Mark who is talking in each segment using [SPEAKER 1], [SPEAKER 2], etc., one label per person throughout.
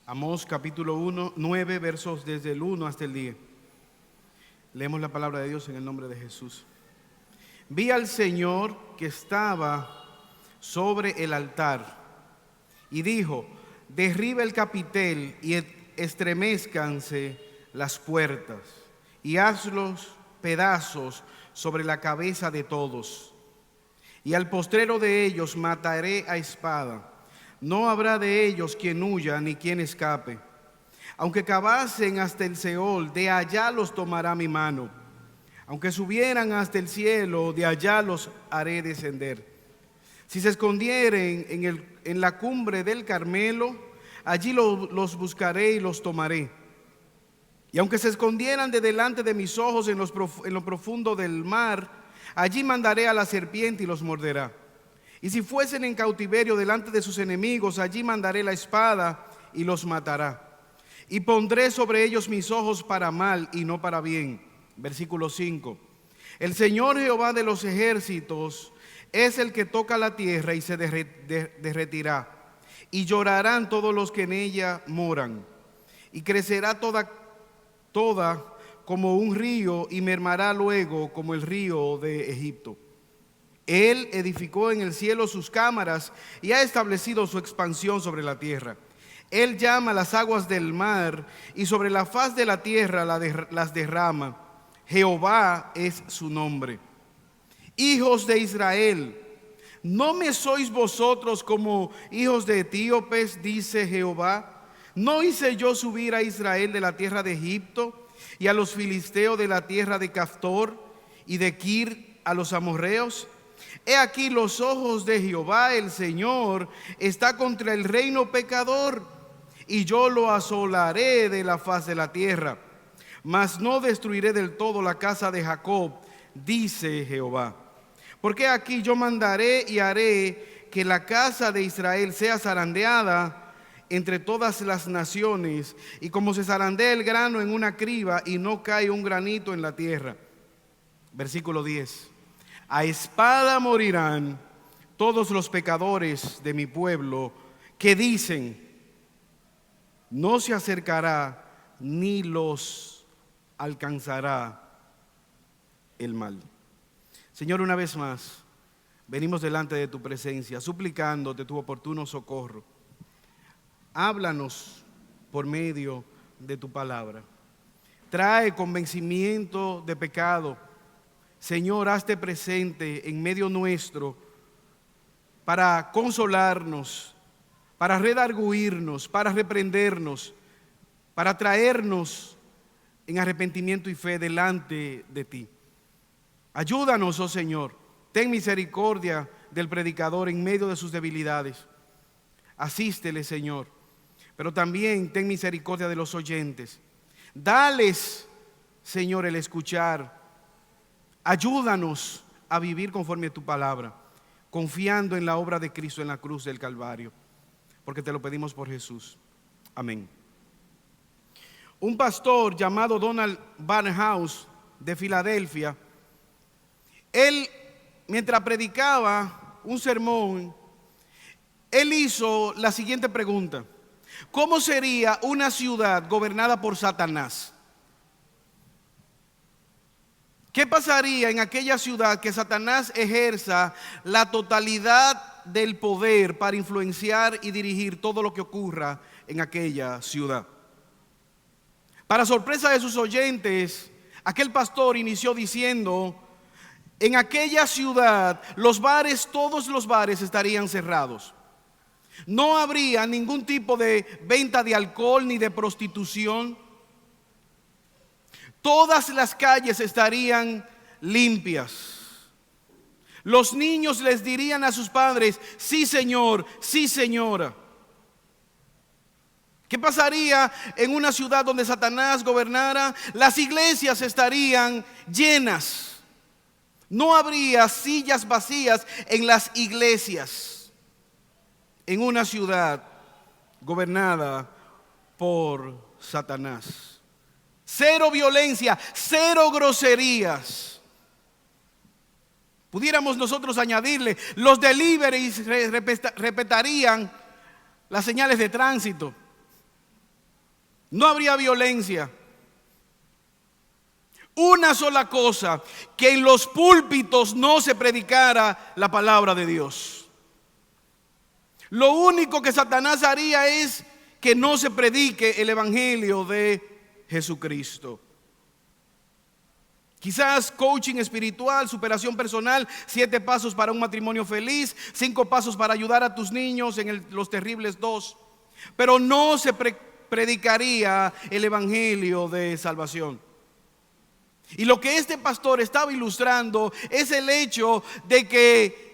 [SPEAKER 1] Amós capítulo 9, versos desde el 1 hasta el 10. Leemos la palabra de Dios en el nombre de Jesús. Vi al Señor que estaba sobre el altar y dijo: derriba el capitel y estremézcanse las puertas y hazlos pedazos sobre la cabeza de todos. Y al postrero de ellos mataré a espada. No habrá de ellos quien huya ni quien escape. Aunque cavasen hasta el Seol, de allá los tomará mi mano. Aunque subieran hasta el cielo, de allá los haré descender. Si se escondieren en la cumbre del Carmelo, allí los buscaré y los tomaré. Y aunque se escondieran de delante de mis ojos en lo profundo del mar, allí mandaré a la serpiente y los morderá. Y si fuesen en cautiverio delante de sus enemigos, allí mandaré la espada y los matará. Y pondré sobre ellos mis ojos para mal y no para bien. Versículo 5. El Señor Jehová de los ejércitos es el que toca la tierra y se derretirá. Y llorarán todos los que en ella moran. Y crecerá toda como un río y mermará luego como el río de Egipto. Él edificó en el cielo sus cámaras y ha establecido su expansión sobre la tierra. Él llama las aguas del mar y sobre la faz de la tierra las derrama. Jehová es su nombre. Hijos de Israel, ¿no me sois vosotros como hijos de etíopes? Dice Jehová. ¿No hice yo subir a Israel de la tierra de Egipto y a los filisteos de la tierra de Caftor y de Kir a los amorreos? He aquí los ojos de Jehová el Señor está contra el reino pecador, y yo lo asolaré de la faz de la tierra, mas no destruiré del todo la casa de Jacob, dice Jehová. Porque aquí yo mandaré y haré que la casa de Israel sea zarandeada entre todas las naciones, y como se zarandea el grano en una criba y no cae un granito en la tierra. Versículo 10. A espada morirán todos los pecadores de mi pueblo que dicen: no se acercará ni los alcanzará el mal. Señor, una vez más venimos delante de tu presencia suplicándote tu oportuno socorro. Háblanos por medio de tu palabra. Trae convencimiento de pecado. Señor, hazte presente en medio nuestro para consolarnos, para redarguirnos, para reprendernos, para traernos en arrepentimiento y fe delante de ti. Ayúdanos, oh Señor, ten misericordia del predicador en medio de sus debilidades. Asístele, Señor, pero también ten misericordia de los oyentes. Dales, Señor, el escuchar. Ayúdanos a vivir conforme a tu palabra, confiando en la obra de Cristo en la cruz del Calvario, porque te lo pedimos por Jesús. Amén. Un pastor llamado Donald Barnhouse de Filadelfia, él, mientras predicaba un sermón, él hizo la siguiente pregunta: ¿cómo sería una ciudad gobernada por Satanás? ¿Qué pasaría en aquella ciudad que Satanás ejerza la totalidad del poder para influenciar y dirigir todo lo que ocurra en aquella ciudad? Para sorpresa de sus oyentes, aquel pastor inició diciendo: en aquella ciudad los bares, todos los bares estarían cerrados. No habría ningún tipo de venta de alcohol ni de prostitución. Todas las calles estarían limpias. Los niños les dirían a sus padres: sí, señor, sí, señora. ¿Qué pasaría en una ciudad donde Satanás gobernara? Las iglesias estarían llenas. No habría sillas vacías en las iglesias. En una ciudad gobernada por Satanás. Cero violencia, cero groserías. Pudiéramos nosotros añadirle: los deliveries respetarían las señales de tránsito. no habría violencia. Una sola cosa, que en los púlpitos no se predicara la palabra de Dios. Lo único que Satanás haría es que no se predique el evangelio de Jesucristo. Quizás coaching espiritual, superación personal, 7 pasos para un matrimonio feliz, 5 pasos para ayudar a tus niños en los terribles 2. Pero no se predicaría el evangelio de salvación. Y lo que este pastor estaba ilustrando es el hecho de que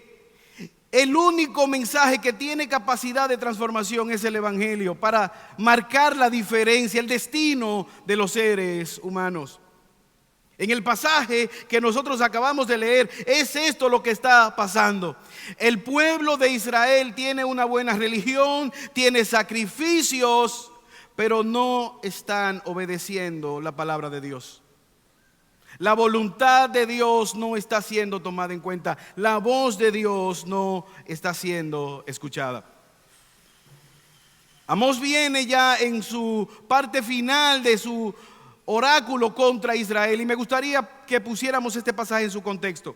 [SPEAKER 1] el único mensaje que tiene capacidad de transformación es el evangelio, para marcar la diferencia, el destino de los seres humanos. En el pasaje que nosotros acabamos de leer, es esto lo que está pasando. El pueblo de Israel tiene una buena religión, tiene sacrificios, pero no están obedeciendo la palabra de Dios. La voluntad de Dios no está siendo tomada en cuenta. La voz de Dios no está siendo escuchada. Amós viene ya en su parte final de su oráculo contra Israel, y me gustaría que pusiéramos este pasaje en su contexto.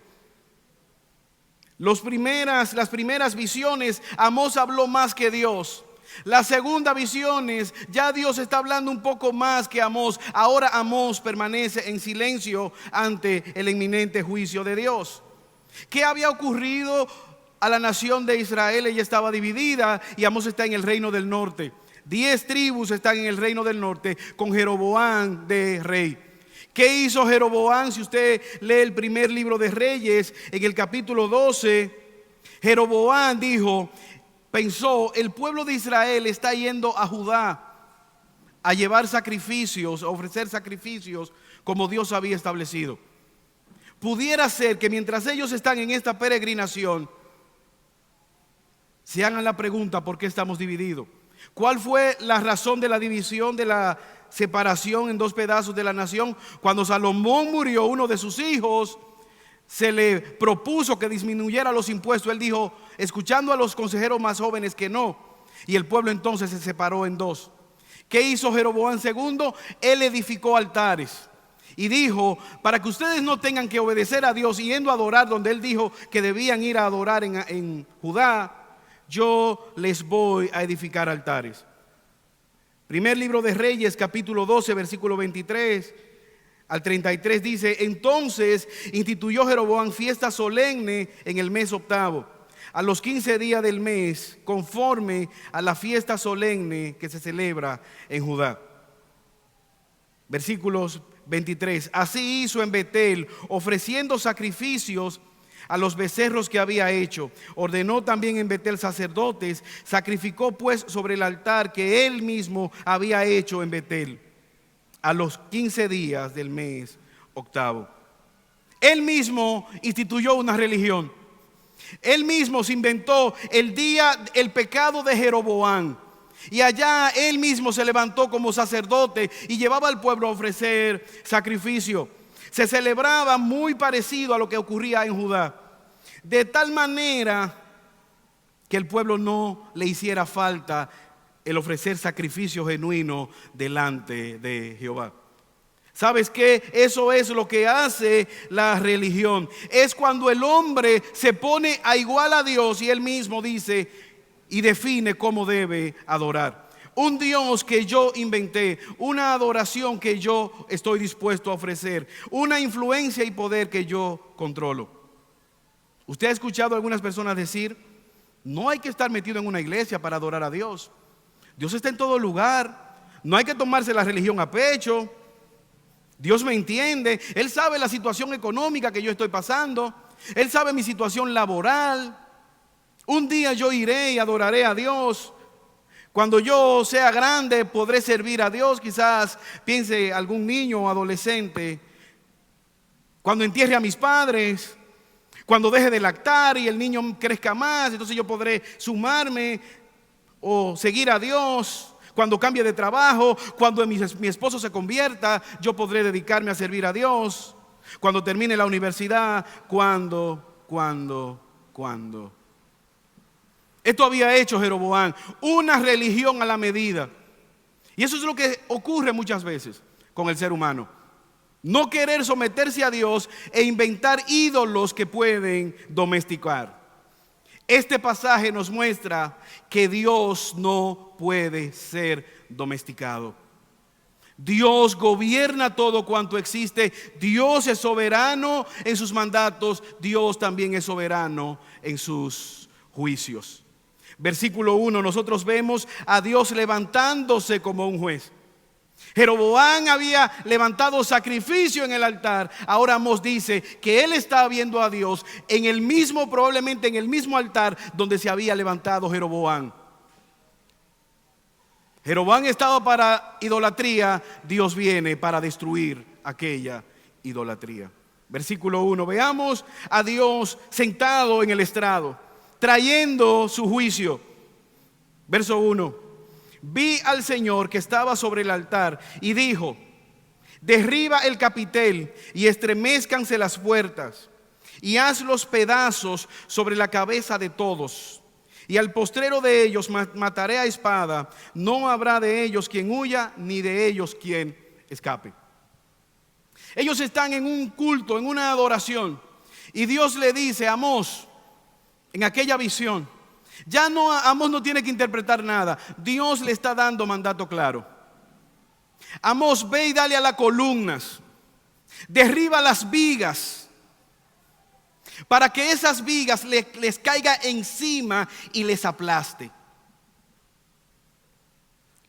[SPEAKER 1] Las primeras visiones, Amós habló más que Dios. Las segundas visiones, ya Dios está hablando un poco más que Amós. Ahora Amós permanece en silencio ante el inminente juicio de Dios. ¿Qué había ocurrido a la nación de Israel? Ella estaba dividida y Amós está en el reino del norte. 10 tribus están en el reino del norte con Jeroboam de rey. ¿Qué hizo Jeroboam? Si usted lee el primer libro de Reyes, en el capítulo 12, Jeroboam pensó, el pueblo de Israel está yendo a Judá a llevar sacrificios, a ofrecer sacrificios como Dios había establecido. Pudiera ser que mientras ellos están en esta peregrinación, se hagan la pregunta: ¿por qué estamos divididos? ¿Cuál fue la razón de la división, de la separación en 2 pedazos de la nación? Cuando Salomón murió, uno de sus hijos se le propuso que disminuyera los impuestos. Él dijo, escuchando a los consejeros más jóvenes, que no. Y el pueblo entonces se separó en 2. ¿Qué hizo Jeroboam II? Él edificó altares y dijo, para que ustedes no tengan que obedecer a Dios yendo a adorar donde él dijo que debían ir a adorar en Judá, yo les voy a edificar altares. Primer libro de Reyes, capítulo 12, versículo 23 al 33 dice, entonces instituyó Jeroboam fiesta solemne en el mes 8, a los 15 días del mes, conforme a la fiesta solemne que se celebra en Judá. Versículos 23, así hizo en Betel, ofreciendo sacrificios a los becerros que había hecho. Ordenó también en Betel sacerdotes, sacrificó pues sobre el altar que él mismo había hecho en Betel, a los 15 días del mes 8. Él mismo instituyó una religión. Él mismo se inventó el pecado de Jeroboam. Y allá él mismo se levantó como sacerdote y llevaba al pueblo a ofrecer sacrificio. Se celebraba muy parecido a lo que ocurría en Judá, de tal manera que el pueblo no le hiciera falta el ofrecer sacrificio genuino delante de Jehová. ¿Sabes qué? Eso es lo que hace la religión. Es cuando el hombre se pone a igual a Dios y él mismo dice y define cómo debe adorar. Un Dios que yo inventé, una adoración que yo estoy dispuesto a ofrecer, una influencia y poder que yo controlo. Usted ha escuchado a algunas personas decir, no hay que estar metido en una iglesia para adorar a Dios. Dios está en todo lugar, no hay que tomarse la religión a pecho. Dios me entiende, Él sabe la situación económica que yo estoy pasando, Él sabe mi situación laboral. Un día yo iré y adoraré a Dios. Cuando yo sea grande podré servir a Dios. Quizás piense algún niño o adolescente. Cuando entierre a mis padres, cuando deje de lactar y el niño crezca más, entonces yo podré sumarme o seguir a Dios. Cuando cambie de trabajo, cuando mi esposo se convierta, yo podré dedicarme a servir a Dios. Cuando termine la universidad, cuando. Esto había hecho Jeroboam, una religión a la medida. Y eso es lo que ocurre muchas veces con el ser humano. No querer someterse a Dios e inventar ídolos que pueden domesticar. Este pasaje nos muestra que Dios no puede ser domesticado. Dios gobierna todo cuanto existe. Dios es soberano en sus mandatos. Dios también es soberano en sus juicios. Versículo 1, nosotros vemos a Dios levantándose como un juez. Jeroboam había levantado sacrificio en el altar. Ahora Amós dice que él está viendo a Dios en el mismo, probablemente en el mismo altar donde se había levantado Jeroboam. Jeroboam estaba para idolatría, Dios viene para destruir aquella idolatría. Versículo 1, veamos a Dios sentado en el estrado, trayendo su juicio. Verso 1. Vi al Señor que estaba sobre el altar y dijo: derriba el capitel y estremézcanse las puertas y haz los pedazos sobre la cabeza de todos. Y al postrero de ellos mataré a espada. No habrá de ellos quien huya, ni de ellos quien escape. Ellos están en un culto, en una adoración. Y Dios le dice a Amós, en aquella visión, ya no, Amós no tiene que interpretar nada. Dios le está dando mandato claro. Amós, ve y dale a las columnas, derriba las vigas, para que esas vigas les caiga encima y les aplaste.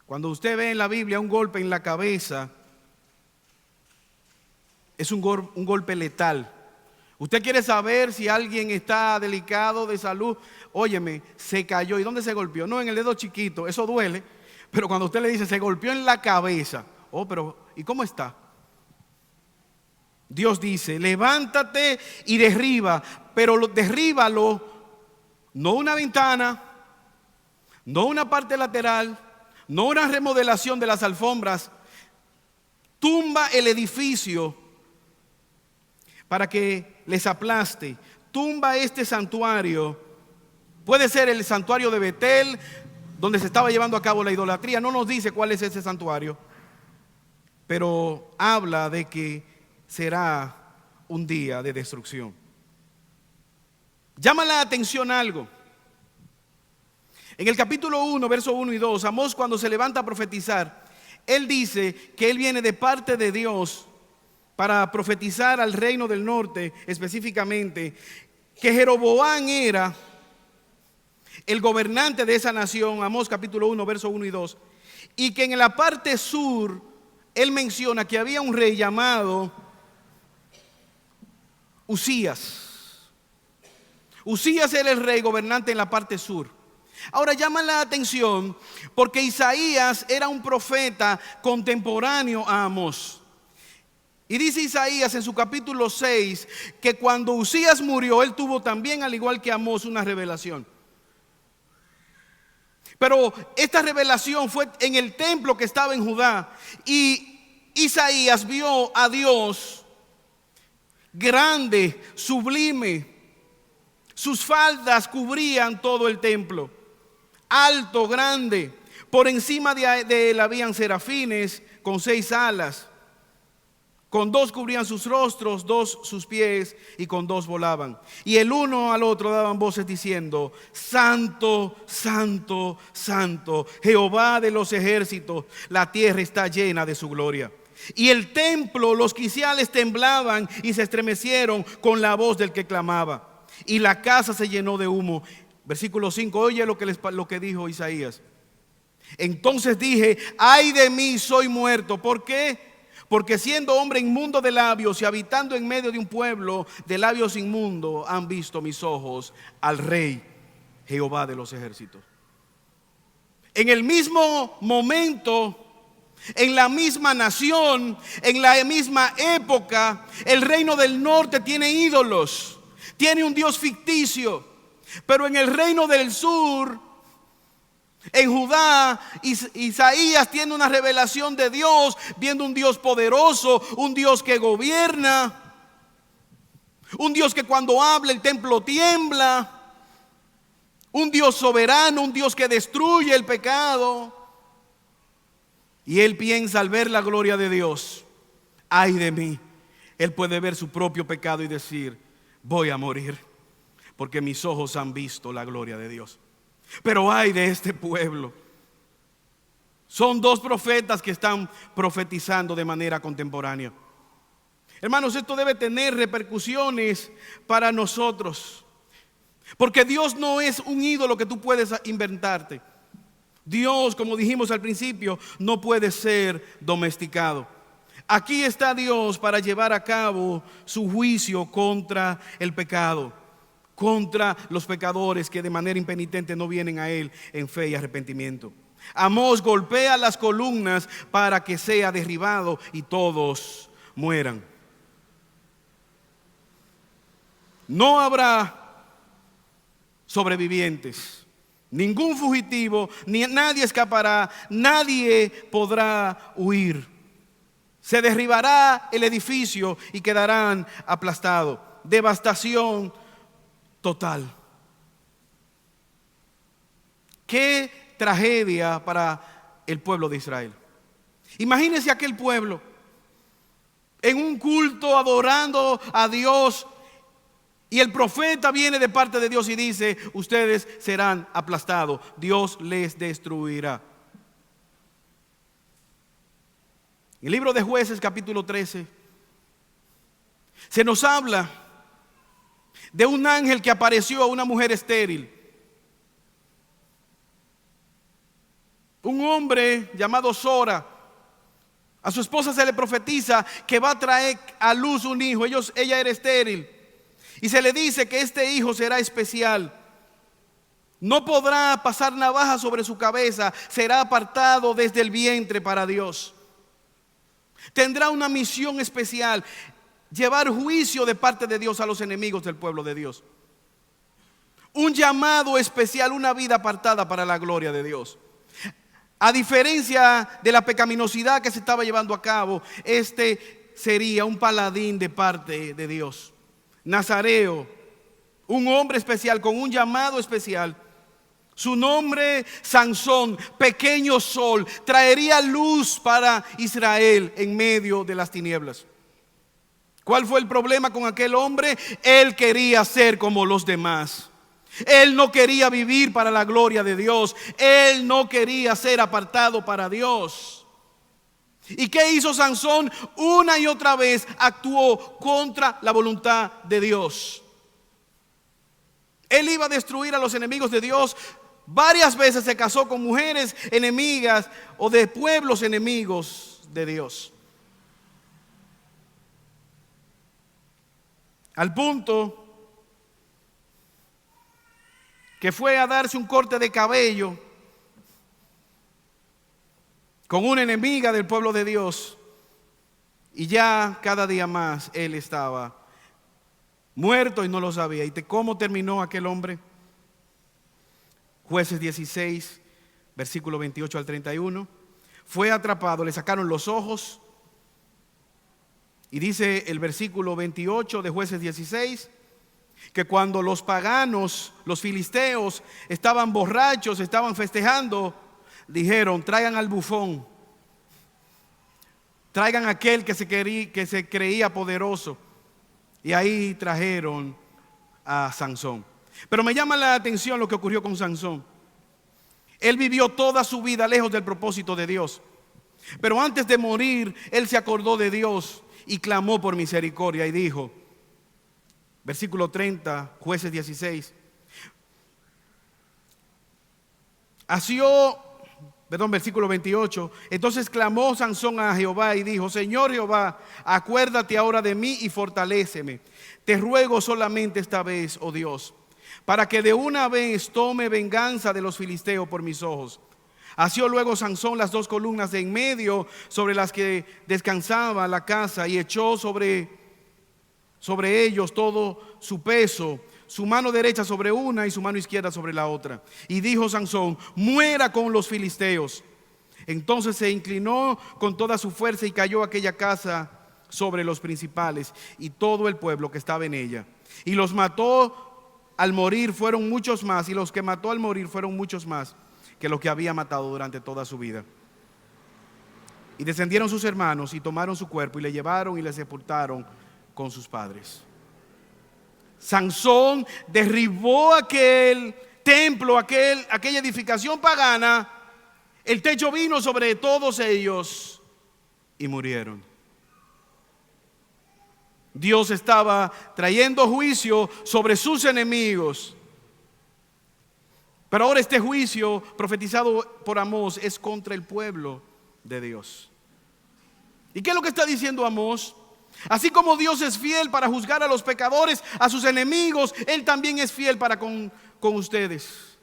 [SPEAKER 1] Cuando usted ve en la Biblia un golpe en la cabeza, es un golpe letal. Usted quiere saber si alguien está delicado de salud. Óyeme, se cayó. ¿Y dónde se golpeó? No, en el dedo chiquito. Eso duele. Pero cuando usted le dice, se golpeó en la cabeza. Oh, pero ¿y cómo está? Dios dice, levántate y derriba. Pero derríbalo, no una ventana, no una parte lateral, no una remodelación de las alfombras. Tumba el edificio para que les aplaste. Tumba este santuario. Puede ser el santuario de Betel, donde se estaba llevando a cabo la idolatría. No nos dice cuál es ese santuario, pero habla de que será un día de destrucción. Llama la atención algo. En el capítulo 1, versos 1 y 2, Amós, cuando se levanta a profetizar, él dice que él viene de parte de Dios para profetizar al reino del norte, específicamente, que Jeroboam era el gobernante de esa nación. Amós capítulo 1, versos 1 y 2, y que en la parte sur, él menciona que había un rey llamado Usías. Usías era el rey gobernante en la parte sur. Ahora llama la atención porque Isaías era un profeta contemporáneo a Amós. Y dice Isaías en su capítulo 6 que cuando Usías murió, él tuvo también, al igual que Amós, una revelación. Pero esta revelación fue en el templo que estaba en Judá. Y Isaías vio a Dios grande, sublime. Sus faldas cubrían todo el templo, alto, grande. Por encima de él habían serafines con 6 alas. Con 2 cubrían sus rostros, 2 sus pies, y con 2 volaban. Y el uno al otro daban voces diciendo: Santo, Santo, Santo, Jehová de los ejércitos, la tierra está llena de su gloria. Y el templo, los quiciales temblaban y se estremecieron con la voz del que clamaba. Y la casa se llenó de humo. Versículo 5, oye lo que dijo Isaías. Entonces dije: ay de mí, soy muerto. ¿Por qué? Porque siendo hombre inmundo de labios y habitando en medio de un pueblo de labios inmundos, han visto mis ojos al Rey Jehová de los ejércitos. En el mismo momento, en la misma nación, en la misma época, el reino del norte tiene ídolos, tiene un Dios ficticio. Pero en el reino del sur, en Judá, Isaías tiene una revelación de Dios, viendo un Dios poderoso, un Dios que gobierna, un Dios que cuando habla el templo tiembla, un Dios soberano, un Dios que destruye el pecado. Y él piensa al ver la gloria de Dios, ay de mí. Él puede ver su propio pecado y decir, voy a morir, porque mis ojos han visto la gloria de Dios. Pero ay de este pueblo. Son dos profetas que están profetizando de manera contemporánea. Hermanos, esto debe tener repercusiones para nosotros, porque Dios no es un ídolo que tú puedes inventarte. Dios, como dijimos al principio, no puede ser domesticado. Aquí está Dios para llevar a cabo su juicio contra el pecado, contra los pecadores que de manera impenitente no vienen a Él en fe y arrepentimiento. Amós golpea las columnas para que sea derribado y todos mueran. No habrá sobrevivientes, ningún fugitivo, ni nadie escapará, nadie podrá huir. Se derribará el edificio y quedarán aplastados. Devastación total. Qué tragedia para el pueblo de Israel. Imagínense aquel pueblo en un culto adorando a Dios, y el profeta viene de parte de Dios y dice, ustedes serán aplastados, Dios les destruirá. En el libro de Jueces, capítulo 13, se nos habla de un ángel que apareció a una mujer estéril. Un hombre llamado Sora, a su esposa se le profetiza que va a traer a luz un hijo. Ella era estéril. Y se le dice que este hijo será especial. No podrá pasar navaja sobre su cabeza, será apartado desde el vientre para Dios. Tendrá una misión especial, llevar juicio de parte de Dios a los enemigos del pueblo de Dios. Un llamado especial, una vida apartada para la gloria de Dios. A diferencia de la pecaminosidad que se estaba llevando a cabo, este sería un paladín de parte de Dios. Nazareo, un hombre especial con un llamado especial. Su nombre, Sansón, pequeño sol, traería luz para Israel en medio de las tinieblas. ¿Cuál fue el problema con aquel hombre? Él quería ser como los demás. Él no quería vivir para la gloria de Dios. Él no quería ser apartado para Dios. ¿Y qué hizo Sansón? Una y otra vez actuó contra la voluntad de Dios. Él iba a destruir a los enemigos de Dios. Varias veces se casó con mujeres enemigas o de pueblos enemigos de Dios. Al punto que fue a darse un corte de cabello con una enemiga del pueblo de Dios, y ya cada día más él estaba muerto y no lo sabía. ¿Y cómo terminó aquel hombre? Jueces 16, versículo 28 al 31. Fue atrapado, le sacaron los ojos, y dice el versículo 28 de Jueces 16, que cuando los paganos, los filisteos, estaban borrachos, estaban festejando, dijeron, traigan al bufón, traigan a aquel que se creía poderoso. Y ahí trajeron a Sansón. Pero me llama la atención lo que ocurrió con Sansón. Él vivió toda su vida lejos del propósito de Dios. Pero antes de morir, él se acordó de Dios y clamó por misericordia y dijo, versículo 30, Jueces 16, versículo 28. Entonces clamó Sansón a Jehová y dijo, Señor Jehová, acuérdate ahora de mí y fortaléceme. Te ruego solamente esta vez, oh Dios, para que de una vez tome venganza de los filisteos por mis ojos. Asió luego Sansón las dos columnas de en medio sobre las que descansaba la casa y echó sobre ellos todo su peso, su mano derecha sobre una y su mano izquierda sobre la otra. Y dijo Sansón, muera con los filisteos. Entonces se inclinó con toda su fuerza y cayó aquella casa sobre los principales y todo el pueblo que estaba en ella. Y los mató al morir fueron muchos más, y los que mató al morir fueron muchos más que los que había matado durante toda su vida. Y descendieron sus hermanos y tomaron su cuerpo y le llevaron y le sepultaron con sus padres. Sansón derribó aquel templo, aquella edificación pagana. El techo vino sobre todos ellos y murieron. Dios estaba trayendo juicio sobre sus enemigos. Pero ahora este juicio profetizado por Amós es contra el pueblo de Dios. ¿Y qué es lo que está diciendo Amós? Así como Dios es fiel para juzgar a los pecadores, a sus enemigos, Él también es fiel para con ustedes.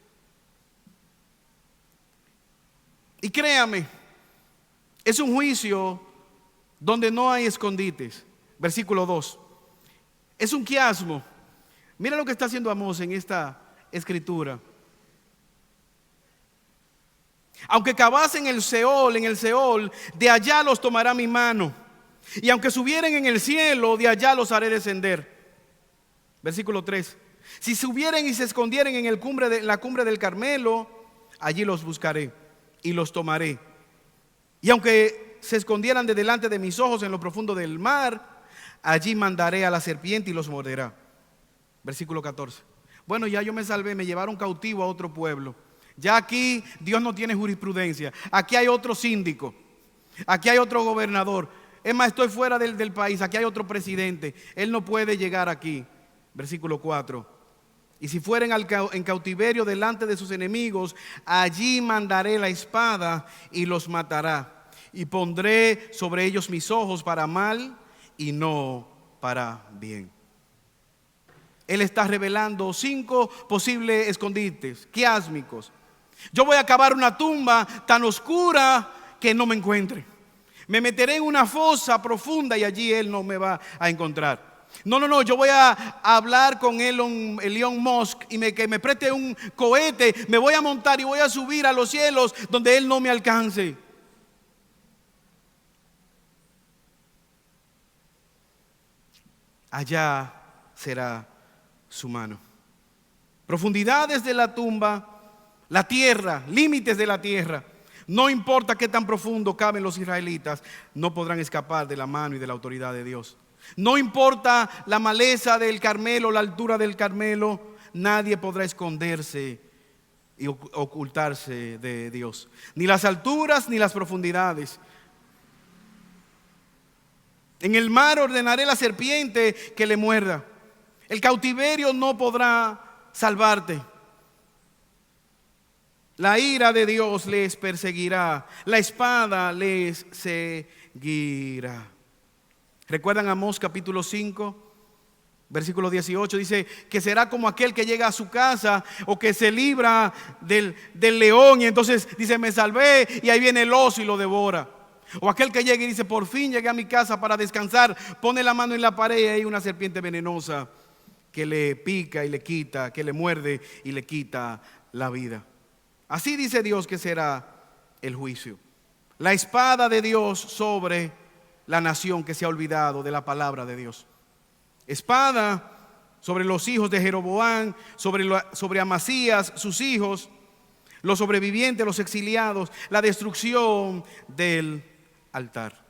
[SPEAKER 1] Y créame, es un juicio donde no hay escondites. Versículo 2. Es un quiasmo. Mira lo que está haciendo Amós en esta escritura. Aunque cavasen en el Seol, de allá los tomará mi mano. Y aunque subieren en el cielo, de allá los haré descender. Versículo 3. Si subieren y se escondieren en la cumbre del Carmelo, allí los buscaré y los tomaré. Y aunque se escondieran de delante de mis ojos en lo profundo del mar, allí mandaré a la serpiente y los morderá. Versículo 14. Bueno, ya yo me salvé, me llevaron cautivo a otro pueblo. Ya aquí Dios no tiene jurisprudencia. Aquí hay otro síndico. Aquí hay otro gobernador. Es más, estoy fuera del país. Aquí hay otro presidente. Él no puede llegar aquí. Versículo 4. Y si fueren en cautiverio delante de sus enemigos, allí mandaré la espada y los matará. Y pondré sobre ellos mis ojos para mal y no para bien. Él está revelando 5 posibles escondites quiásmicos. Yo voy a cavar una tumba tan oscura que no me encuentre. Me meteré en una fosa profunda y allí Él no me va a encontrar. No, yo voy a hablar con Elon Musk y que me preste un cohete. Me voy a montar y voy a subir a los cielos donde Él no me alcance. Allá será su mano. Profundidades de la tumba, la tierra, límites de la tierra. No importa qué tan profundo caben los israelitas, no podrán escapar de la mano y de la autoridad de Dios. No importa la maleza del Carmelo, la altura del Carmelo, nadie podrá esconderse y ocultarse de Dios. Ni las alturas ni las profundidades. En el mar ordenaré la serpiente que le muerda. El cautiverio no podrá salvarte. La ira de Dios les perseguirá. La espada les seguirá. ¿Recuerdan Amós capítulo 5? Versículo 18 dice que será como aquel que llega a su casa o que se libra del león y entonces dice me salvé y ahí viene el oso y lo devora. O aquel que llega y dice por fin llegué a mi casa para descansar, pone la mano en la pared y hay una serpiente venenosa que le pica y le quita, que le muerde y le quita la vida. Así dice Dios que será el juicio. La espada de Dios sobre la nación que se ha olvidado de la palabra de Dios. Espada sobre los hijos de Jeroboam, sobre Amasías, sus hijos, los sobrevivientes, los exiliados, la destrucción del altar.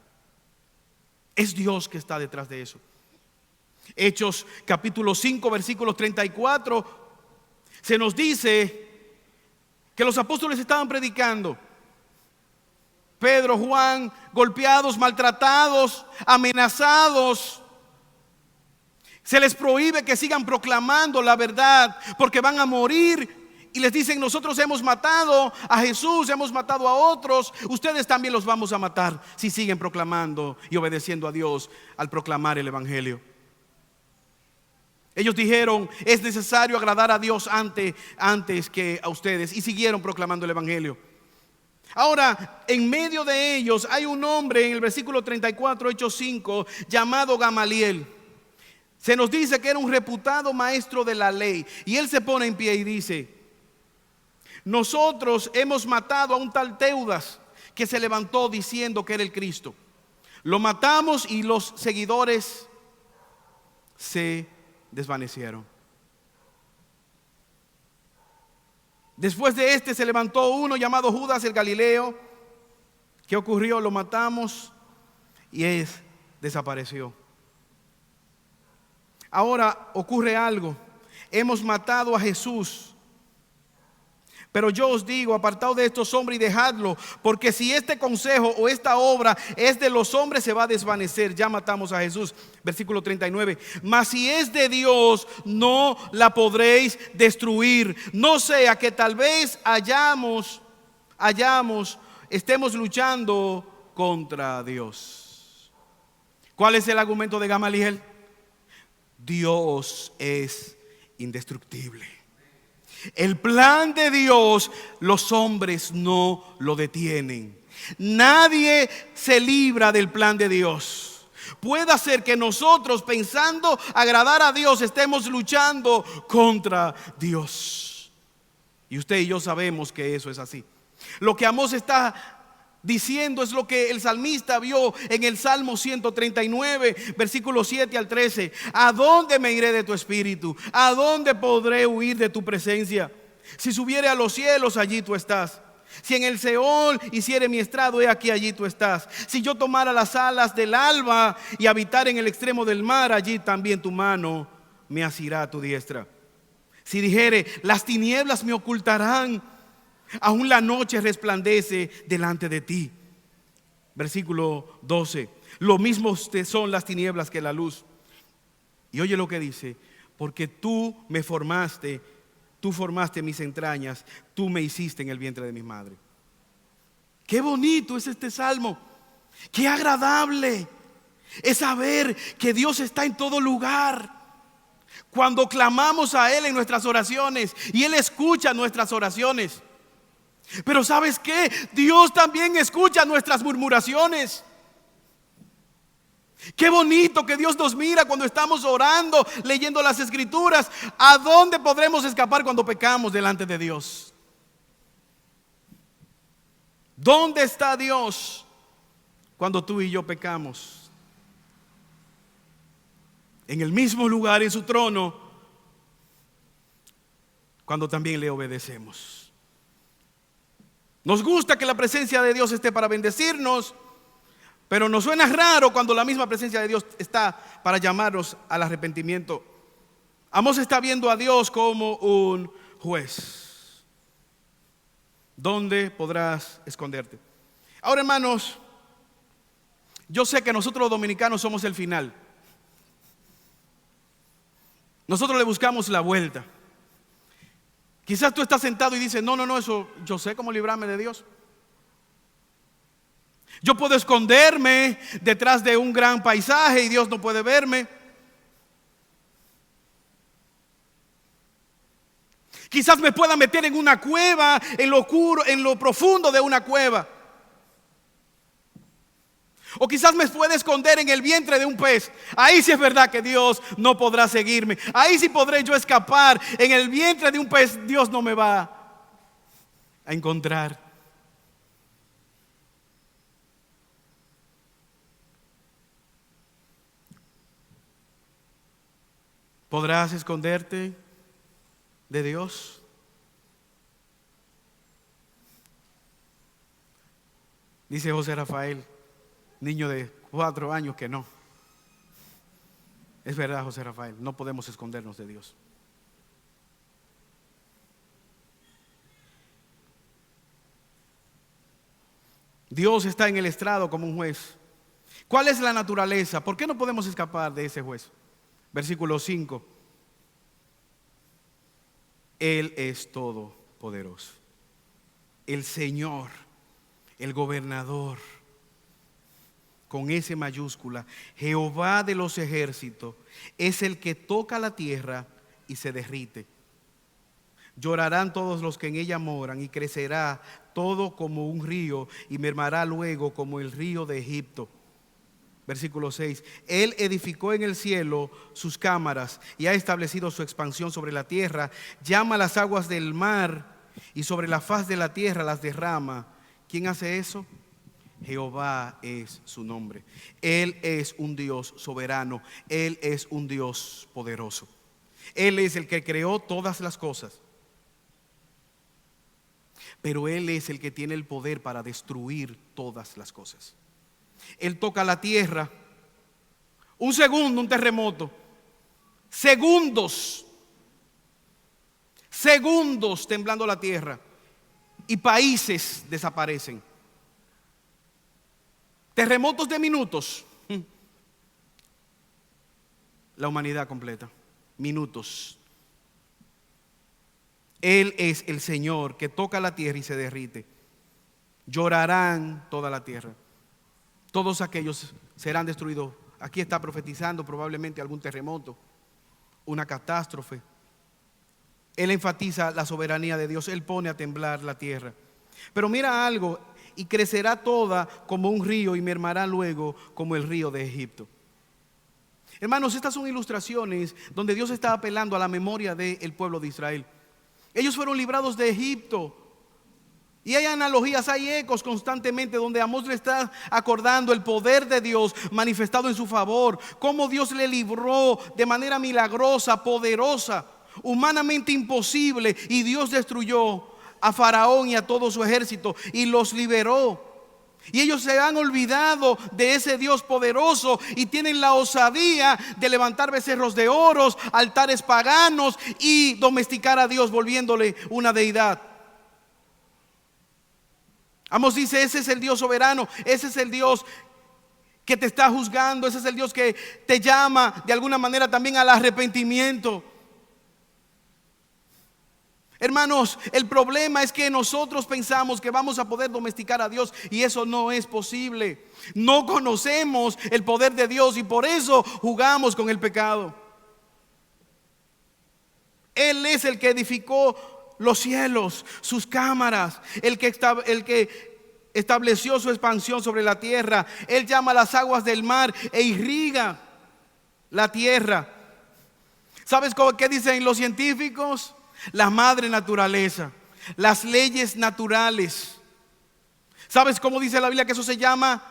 [SPEAKER 1] Es Dios que está detrás de eso. Hechos capítulo 5 versículos 34 se nos dice que los apóstoles estaban predicando. Pedro, Juan, golpeados, maltratados, amenazados. Se les prohíbe que sigan proclamando la verdad porque van a morir. Y les dicen, nosotros hemos matado a Jesús, hemos matado a otros. Ustedes también los vamos a matar si siguen proclamando y obedeciendo a Dios al proclamar el evangelio. Ellos dijeron, es necesario agradar a Dios antes que a ustedes. Y siguieron proclamando el evangelio. Ahora, en medio de ellos hay un hombre en el versículo 34, Hechos 5, llamado Gamaliel. Se nos dice que era un reputado maestro de la ley. Y él se pone en pie y dice, nosotros hemos matado a un tal Teudas que se levantó diciendo que era el Cristo. Lo matamos y los seguidores se desvanecieron. Después de este se levantó uno llamado Judas el Galileo, ¿Qué ocurrió? Lo matamos y desapareció. Ahora ocurre algo. Hemos matado a Jesús. Pero yo os digo, apartaos de estos hombres y dejadlo, porque si este consejo o esta obra es de los hombres, se va a desvanecer. Ya matamos a Jesús. Versículo 39. Mas si es de Dios, no la podréis destruir. No sea que tal vez estemos luchando contra Dios. ¿Cuál es el argumento de Gamaliel? Dios es indestructible. El plan de Dios, los hombres no lo detienen. Nadie se libra del plan de Dios. Puede ser que nosotros, pensando agradar a Dios, estemos luchando contra Dios. Y usted y yo sabemos que eso es así. Lo que Amós está diciendo es lo que el salmista vio en el Salmo 139, versículos 7 al 13. ¿A dónde me iré de tu espíritu? ¿A dónde podré huir de tu presencia? Si subiere a los cielos, allí tú estás. Si en el Seol hiciere mi estrado, he aquí, allí tú estás. Si yo tomara las alas del alba y habitar en el extremo del mar, allí también tu mano me asirá a tu diestra. Si dijere, las tinieblas me ocultarán, aún la noche resplandece delante de ti. Versículo 12. Lo mismo son las tinieblas que la luz. Y oye lo que dice: porque tú me formaste, tú formaste mis entrañas, tú me hiciste en el vientre de mi madre. Qué bonito es este salmo. Qué agradable es saber que Dios está en todo lugar. Cuando clamamos a Él en nuestras oraciones y Él escucha nuestras oraciones. Pero ¿sabes qué? Dios también escucha nuestras murmuraciones. Qué bonito que Dios nos mira cuando estamos orando, leyendo las escrituras. ¿A dónde podremos escapar cuando pecamos delante de Dios? ¿Dónde está Dios cuando tú y yo pecamos? En el mismo lugar, en su trono, cuando también le obedecemos. Nos gusta que la presencia de Dios esté para bendecirnos, pero nos suena raro cuando la misma presencia de Dios está para llamarnos al arrepentimiento. Amós está viendo a Dios como un juez. ¿Dónde podrás esconderte? Ahora, hermanos, yo sé que nosotros los dominicanos somos el final. Nosotros le buscamos la vuelta. Quizás tú estás sentado y dices, no, eso yo sé cómo librarme de Dios. Yo puedo esconderme detrás de un gran paisaje y Dios no puede verme. Quizás me pueda meter en una cueva, en lo oscuro, en lo profundo de una cueva. O quizás me puede esconder en el vientre de un pez. Ahí sí es verdad que Dios no podrá seguirme. Ahí sí podré yo escapar. En el vientre de un pez Dios no me va a encontrar. ¿Podrás esconderte de Dios? Dice José Rafael, niño de 4 años, que no. Es verdad, José Rafael, no podemos escondernos de Dios. Dios está en el estrado como un juez. ¿Cuál es la naturaleza? ¿Por qué no podemos escapar de ese juez? Versículo 5. Él es todopoderoso. El Señor, el gobernador, con S mayúscula, Jehová de los ejércitos, es el que toca la tierra y se derrite. Llorarán todos los que en ella moran y crecerá todo como un río y mermará luego como el río de Egipto. Versículo 6. Él edificó en el cielo sus cámaras y ha establecido su expansión sobre la tierra. Llama las aguas del mar y sobre la faz de la tierra las derrama. ¿Quién hace eso? Jehová es su nombre. Él es un Dios soberano. Él es un Dios poderoso. Él es el que creó todas las cosas. pero Él es el que tiene el poder para destruir todas las cosas. Él toca la tierra, un segundo, un terremoto, segundos temblando la tierra y países desaparecen. Terremotos de minutos, la humanidad completa, minutos. Él es el Señor que toca la tierra y se derrite. Llorarán toda la tierra. Todos aquellos serán destruidos. Aquí está profetizando probablemente algún terremoto, una catástrofe. Él enfatiza la soberanía de Dios. Él pone a temblar la tierra. Pero mira algo: y crecerá toda como un río y mermará luego como el río de Egipto. Hermanos, estas son ilustraciones donde Dios está apelando a la memoria del pueblo de Israel. Ellos fueron librados de Egipto. Y hay analogías, hay ecos constantemente donde Amós le está acordando el poder de Dios manifestado en su favor. Cómo Dios le libró de manera milagrosa, poderosa, humanamente imposible. Y Dios destruyó a Faraón y a todo su ejército y los liberó. Y ellos se han olvidado de ese Dios poderoso y tienen la osadía de levantar becerros de oro, altares paganos y domesticar a Dios volviéndole una deidad. Amós dice: ese es el Dios soberano, ese es el Dios que te está juzgando, ese es el Dios que te llama de alguna manera también al arrepentimiento. Hermanos, el problema es que nosotros pensamos que vamos a poder domesticar a Dios y eso no es posible. No conocemos el poder de Dios y por eso jugamos con el pecado. Él es el que edificó los cielos, sus cámaras, el que estableció su expansión sobre la tierra. Él llama las aguas del mar e irriga la tierra. ¿Sabes qué dicen los científicos? La madre naturaleza, las leyes naturales. ¿Sabes cómo dice la Biblia que eso se llama?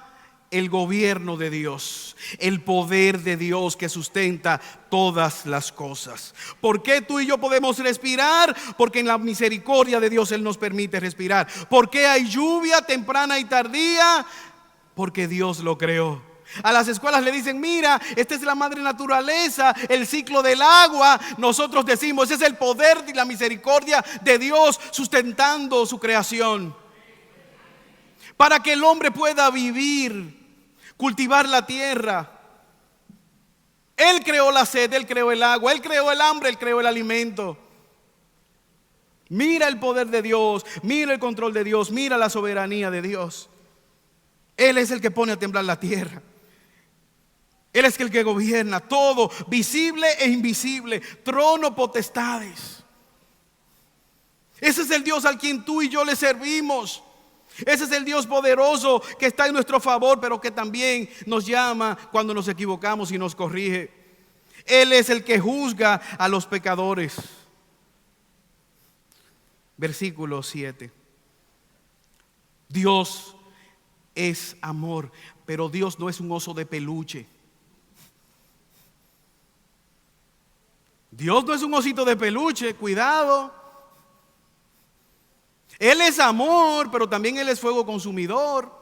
[SPEAKER 1] El gobierno de Dios, el poder de Dios que sustenta todas las cosas. ¿Por qué tú y yo podemos respirar? Porque en la misericordia de Dios Él nos permite respirar. ¿Por qué hay lluvia temprana y tardía? Porque Dios lo creó. A las escuelas le dicen: mira, esta es la madre naturaleza, el ciclo del agua. Nosotros decimos: ese es el poder y la misericordia de Dios sustentando su creación, para que el hombre pueda vivir, cultivar la tierra. Él creó la sed, Él creó el agua, Él creó el hambre, Él creó el alimento. Mira el poder de Dios, mira el control de Dios, mira la soberanía de Dios. Él es el que pone a temblar la tierra. Él es el que gobierna todo, visible e invisible, trono, potestades. Ese es el Dios al quien tú y yo le servimos. Ese es el Dios poderoso que está en nuestro favor, pero que también nos llama cuando nos equivocamos y nos corrige. Él es el que juzga a los pecadores. Versículo 7. Dios es amor, pero Dios no es un oso de peluche. Dios no es un osito de peluche, cuidado. Él es amor, pero también Él es fuego consumidor.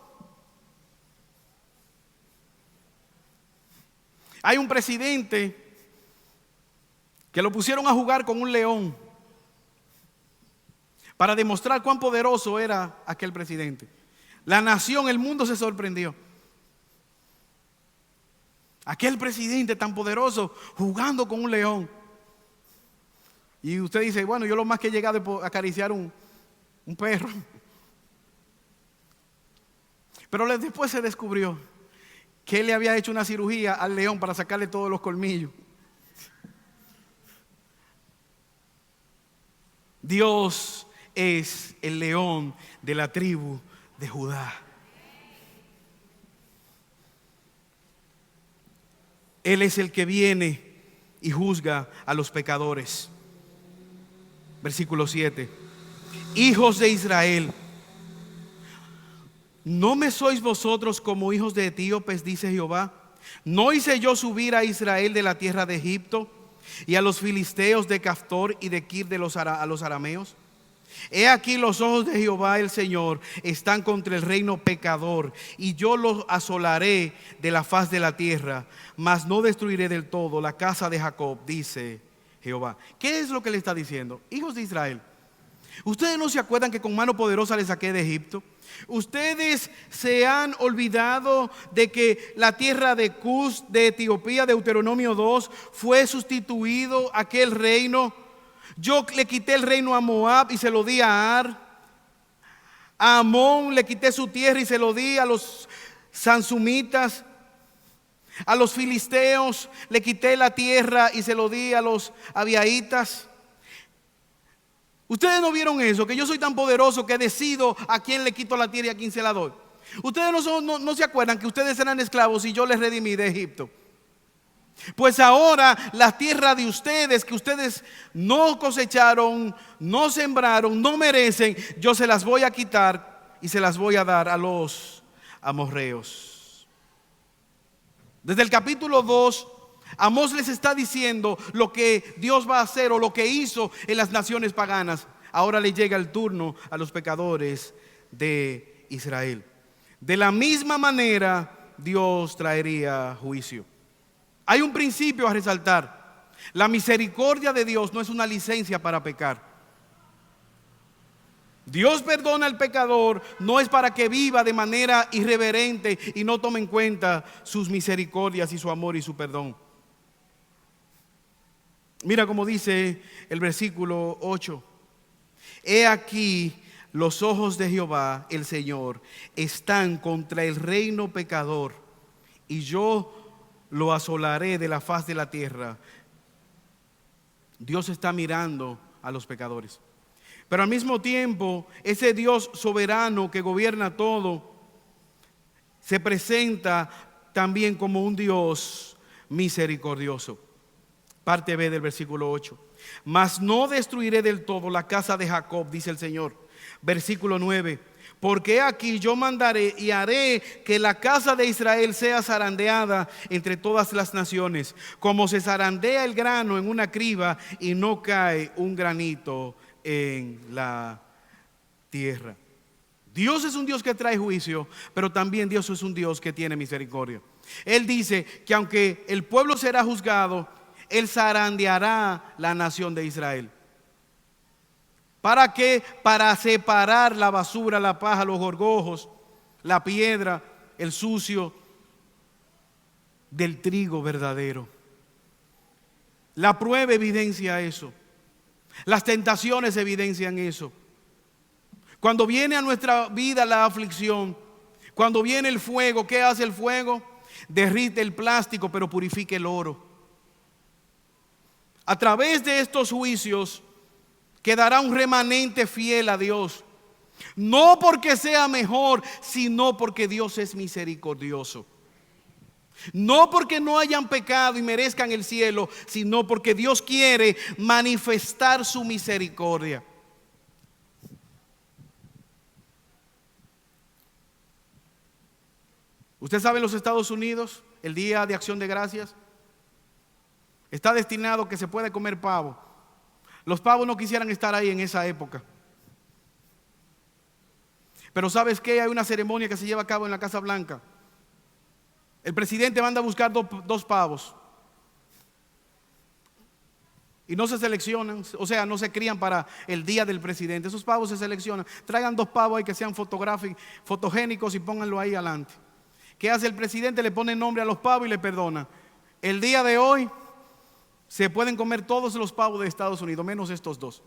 [SPEAKER 1] Hay un presidente que lo pusieron a jugar con un león para demostrar cuán poderoso era aquel presidente. La nación, el mundo se sorprendió. Aquel presidente tan poderoso jugando con un león. Y usted dice: bueno, yo lo más que he llegado es acariciar un perro. Pero después se descubrió que él le había hecho una cirugía al león para sacarle todos los colmillos. Dios es el león de la tribu de Judá. Él es el que viene y juzga a los pecadores. Versículo 7. Hijos de Israel, ¿no me sois vosotros como hijos de etíopes? Dice Jehová. ¿No hice yo subir a Israel de la tierra de Egipto y a los filisteos de Caftor y de Kir a los arameos? He aquí los ojos de Jehová el Señor están contra el reino pecador, y yo los asolaré de la faz de la tierra, mas no destruiré del todo la casa de Jacob, dice Jehová. ¿Qué es lo que le está diciendo? Hijos de Israel, ¿ustedes no se acuerdan que con mano poderosa les saqué de Egipto? Ustedes se han olvidado de que la tierra de Cus, de Etiopía, Deuteronomio 2, fue sustituido aquel reino. Yo le quité el reino a Moab y se lo di a Ar. A Amón le quité su tierra y se lo di a los sansumitas. A los filisteos le quité la tierra y se lo di a los abiaitas. Ustedes no vieron eso, que yo soy tan poderoso que decido a quién le quito la tierra y a quién se la doy. Ustedes no se acuerdan que ustedes eran esclavos y yo les redimí de Egipto. Pues ahora la tierra de ustedes, que ustedes no cosecharon, no sembraron, no merecen, yo se las voy a quitar y se las voy a dar a los amorreos. Desde el capítulo 2, Amós les está diciendo lo que Dios va a hacer o lo que hizo en las naciones paganas. Ahora le llega el turno a los pecadores de Israel. De la misma manera, Dios traería juicio. Hay un principio a resaltar. La misericordia de Dios no es una licencia para pecar. Dios perdona al pecador, no es para que viva de manera irreverente y no tome en cuenta sus misericordias y su amor y su perdón. Mira cómo dice el versículo 8. He aquí los ojos de Jehová el Señor están contra el reino pecador, y yo lo asolaré de la faz de la tierra. Dios está mirando a los pecadores, pero al mismo tiempo ese Dios soberano que gobierna todo se presenta también como un Dios misericordioso. Parte B del versículo 8. Mas no destruiré del todo la casa de Jacob, dice el Señor. Versículo 9. Porque aquí yo mandaré y haré que la casa de Israel sea zarandeada entre todas las naciones, como se zarandea el grano en una criba y no cae un granito en la tierra. Dios es un Dios que trae juicio, pero también Dios es un Dios que tiene misericordia. Él dice que aunque el pueblo será juzgado, Él zarandeará la nación de Israel. ¿Para qué? Para separar la basura, la paja, los gorgojos, la piedra, el sucio del trigo verdadero. La prueba evidencia eso. Las tentaciones evidencian eso. Cuando viene a nuestra vida la aflicción, cuando viene el fuego, ¿qué hace el fuego? Derrite el plástico, pero purifica el oro. A través de estos juicios quedará un remanente fiel a Dios. No porque sea mejor, sino porque Dios es misericordioso. No porque no hayan pecado y merezcan el cielo, sino porque Dios quiere manifestar su misericordia. Usted sabe, en los Estados Unidos, el Día de Acción de Gracias está destinado a que se puede comer pavo. Los pavos no quisieran estar ahí en esa época. Pero ¿sabes qué? Hay una ceremonia que se lleva a cabo en la Casa Blanca. El presidente manda a buscar dos pavos. Y no se seleccionan, o sea, no se crían para el día del presidente. Esos pavos se seleccionan. Traigan 2 pavos ahí que sean fotogénicos y pónganlo ahí adelante. ¿Qué hace el presidente? Le pone nombre a los pavos y le perdona. El día de hoy se pueden comer todos los pavos de Estados Unidos, menos estos 2.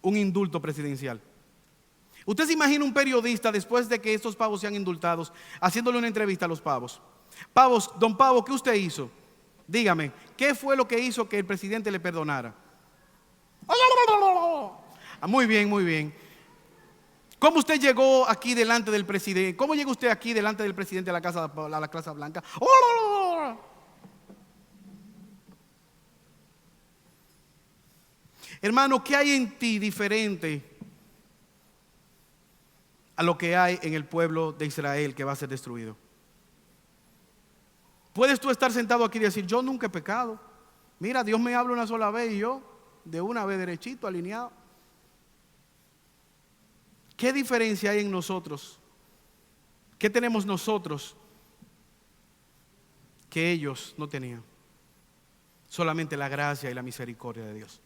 [SPEAKER 1] Un indulto presidencial. Usted se imagina un periodista, después de que estos pavos sean indultados, haciéndole una entrevista a los pavos. Pavos, don Pavo, ¿qué usted hizo? Dígame, ¿qué fue lo que hizo que el presidente le perdonara? Muy bien, muy bien. ¿Cómo usted llegó aquí delante del presidente? ¿Cómo llegó usted aquí delante del presidente a la Casa Blanca? Hermano, ¿qué hay en ti diferente a lo que hay en el pueblo de Israel que va a ser destruido? Puedes tú estar sentado aquí y decir: yo nunca he pecado. Mira, Dios me habla una sola vez y yo de una vez derechito, alineado. ¿Qué diferencia hay en nosotros? ¿Qué tenemos nosotros que ellos no tenían? Solamente la gracia y la misericordia de Dios.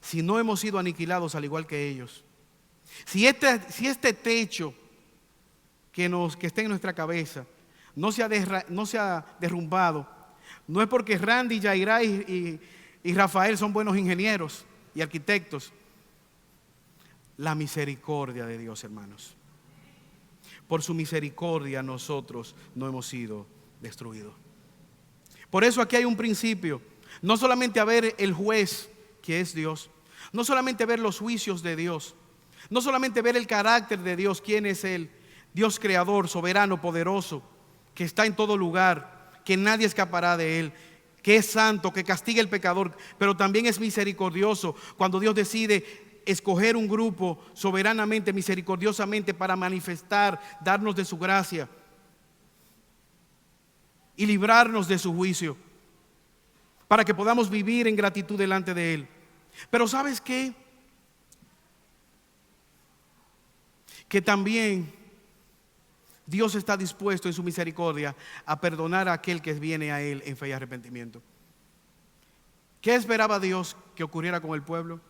[SPEAKER 1] Si no hemos sido aniquilados al igual que ellos, si este techo que está en nuestra cabeza no se ha derrumbado, no es porque Randy, Yairá y Rafael son buenos ingenieros y arquitectos. La misericordia de Dios, hermanos. Por su misericordia nosotros no hemos sido destruidos. Por eso aquí hay un principio. No solamente a ver el juez, que es Dios. No solamente ver los juicios de Dios. No solamente ver el carácter de Dios, quién es Él. Dios creador, soberano, poderoso, que está en todo lugar, que nadie escapará de Él, que es santo, que castiga al pecador, pero también es misericordioso cuando Dios decide escoger un grupo soberanamente, misericordiosamente para manifestar, darnos de su gracia y librarnos de su juicio, para que podamos vivir en gratitud delante de Él. Pero ¿sabes qué? Que también Dios está dispuesto en su misericordia a perdonar a aquel que viene a Él en fe y arrepentimiento. ¿Qué esperaba Dios que ocurriera con el pueblo?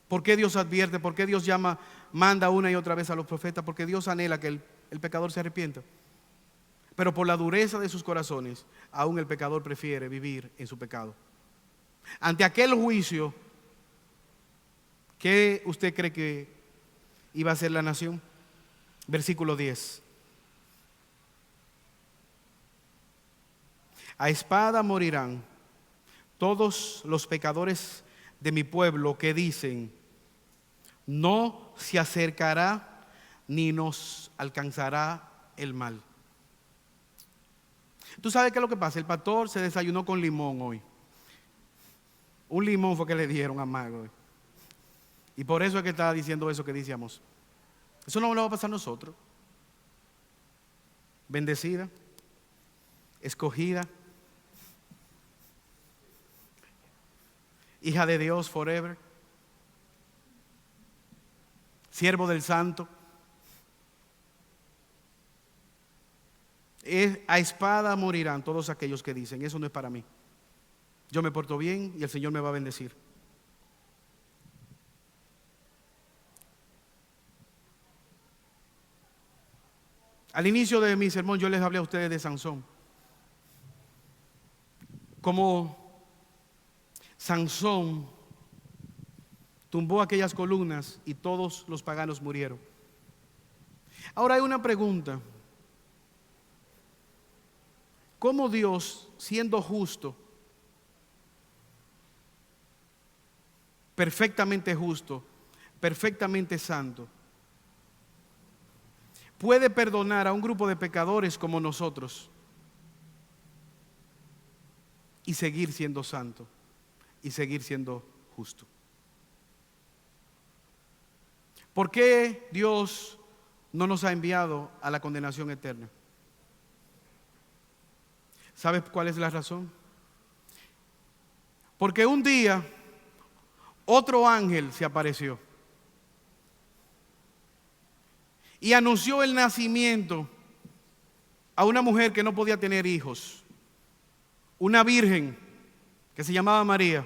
[SPEAKER 1] ¿Por qué Dios advierte? ¿Por qué Dios manda una y otra vez a los profetas? Porque Dios anhela que el pecador se arrepienta. Pero por la dureza de sus corazones, aún el pecador prefiere vivir en su pecado. Ante aquel juicio, ¿qué usted cree que iba a hacer la nación? Versículo 10. A espada morirán todos los pecadores de mi pueblo que dicen: no se acercará ni nos alcanzará el mal. ¿Tú sabes qué es lo que pasa? El pastor se desayunó con limón hoy. Un limón fue que le dieron a Mago. Y por eso es que está diciendo eso que decíamos. Eso no lo va a pasar a nosotros. Bendecida, escogida, hija de Dios forever, siervo del Santo. A espada morirán todos aquellos que dicen: eso no es para mí. Yo me porto bien y el Señor me va a bendecir. Al inicio de mi sermón yo les hablé a ustedes de Sansón. Como Sansón tumbó aquellas columnas y todos los paganos murieron. Ahora hay una pregunta. ¿Cómo Dios, siendo justo, perfectamente justo, perfectamente santo, puede perdonar a un grupo de pecadores como nosotros y seguir siendo santo y seguir siendo justo? ¿Por qué Dios no nos ha enviado a la condenación eterna? ¿Sabes cuál es la razón? Porque un día otro ángel se apareció y anunció el nacimiento a una mujer que no podía tener hijos, una virgen que se llamaba María,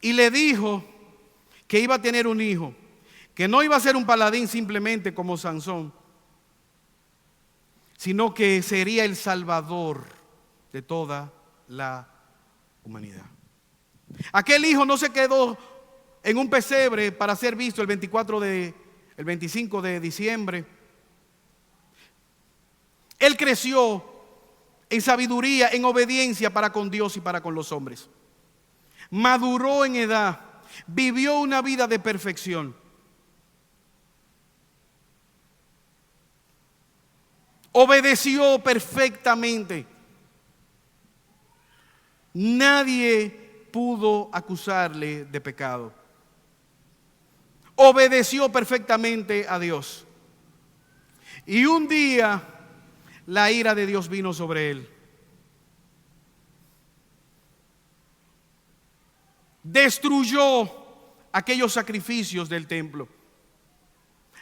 [SPEAKER 1] y le dijo que iba a tener un hijo, que no iba a ser un paladín simplemente como Sansón, sino que sería el Salvador de toda la humanidad. Aquel hijo no se quedó en un pesebre para ser visto el 25 de diciembre. Él creció en sabiduría, en obediencia para con Dios y para con los hombres. Maduró en edad, vivió una vida de perfección. Obedeció perfectamente. Nadie pudo acusarle de pecado. Obedeció perfectamente a Dios. Y un día la ira de Dios vino sobre él. Destruyó aquellos sacrificios del templo.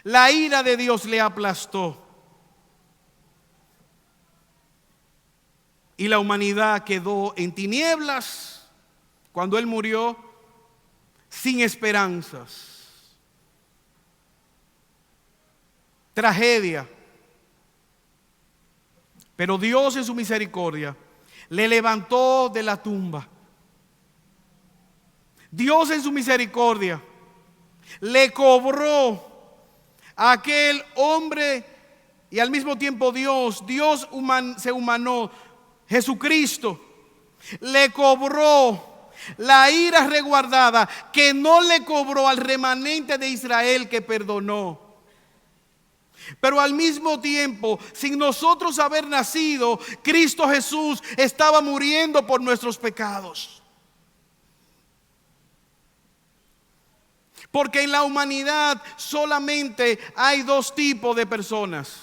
[SPEAKER 1] La ira de Dios le aplastó. Y la humanidad quedó en tinieblas cuando Él murió, sin esperanzas. Tragedia. Pero Dios en su misericordia le levantó de la tumba. Dios en su misericordia le cobró a aquel hombre y al mismo tiempo Dios se humanó. Jesucristo le cobró la ira resguardada que no le cobró al remanente de Israel que perdonó. Pero al mismo tiempo, sin nosotros haber nacido, Cristo Jesús estaba muriendo por nuestros pecados. Porque en la humanidad solamente hay dos tipos de personas: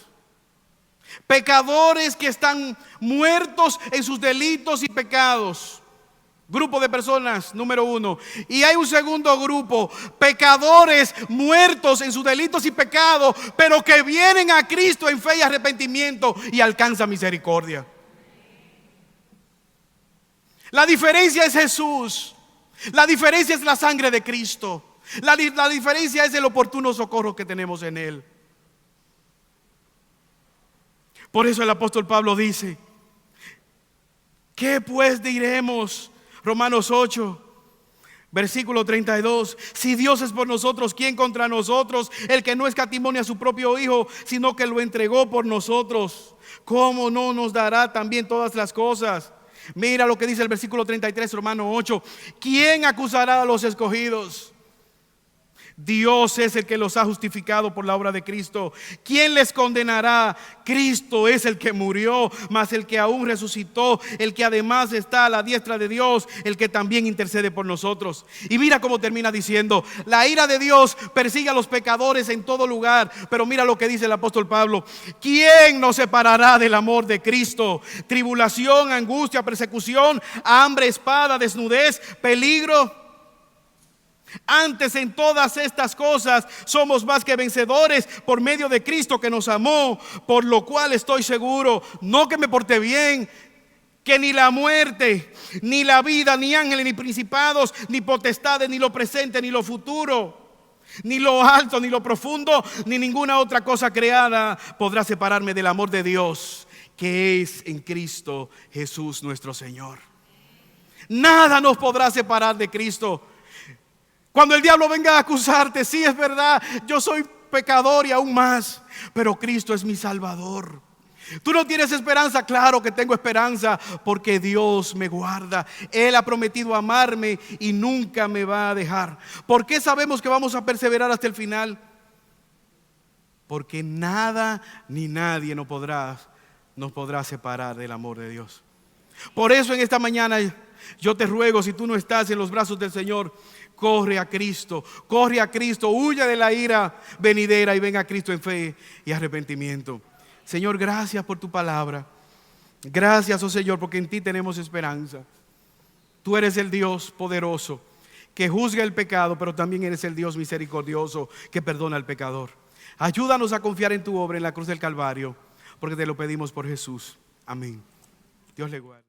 [SPEAKER 1] pecadores que están muertos en sus delitos y pecados. Grupo de personas, número uno. Y hay un segundo grupo, pecadores muertos en sus delitos y pecados, pero que vienen a Cristo en fe y arrepentimiento y alcanzan misericordia. La diferencia es Jesús. La diferencia es la sangre de Cristo. La diferencia es el oportuno socorro que tenemos en Él. Por eso el apóstol Pablo dice: ¿qué pues diremos? Romanos 8, versículo 32. Si Dios es por nosotros, ¿quién contra nosotros? El que no escatimó a su propio Hijo, sino que lo entregó por nosotros, ¿cómo no nos dará también todas las cosas? Mira lo que dice el versículo 33, Romanos 8. ¿Quién acusará a los escogidos? Dios es el que los ha justificado por la obra de Cristo. ¿Quién les condenará? Cristo es el que murió, mas el que aún resucitó, el que además está a la diestra de Dios, el que también intercede por nosotros. Y mira cómo termina diciendo: la ira de Dios persigue a los pecadores en todo lugar. Pero mira lo que dice el apóstol Pablo: ¿quién nos separará del amor de Cristo? Tribulación, angustia, persecución, hambre, espada, desnudez, peligro. Antes, en todas estas cosas somos más que vencedores por medio de Cristo que nos amó. Por lo cual estoy seguro, no que me porté bien, que ni la muerte, ni la vida, ni ángeles, ni principados, ni potestades, ni lo presente, ni lo futuro, ni lo alto, ni lo profundo, ni ninguna otra cosa creada podrá separarme del amor de Dios que es en Cristo Jesús nuestro Señor. Nada nos podrá separar de Cristo. Cuando el diablo venga a acusarte, sí, es verdad, yo soy pecador y aún más, pero Cristo es mi Salvador. Tú no tienes esperanza, claro que tengo esperanza, porque Dios me guarda. Él ha prometido amarme y nunca me va a dejar. ¿Por qué sabemos que vamos a perseverar hasta el final? Porque nada ni nadie nos podrá separar del amor de Dios. Por eso en esta mañana yo te ruego, si tú no estás en los brazos del Señor, corre a Cristo, huye de la ira venidera y ven a Cristo en fe y arrepentimiento. Señor, gracias por tu palabra. Gracias, oh Señor, porque en ti tenemos esperanza. Tú eres el Dios poderoso que juzga el pecado, pero también eres el Dios misericordioso que perdona al pecador. Ayúdanos a confiar en tu obra en la cruz del Calvario, porque te lo pedimos por Jesús. Amén. Dios le guarde.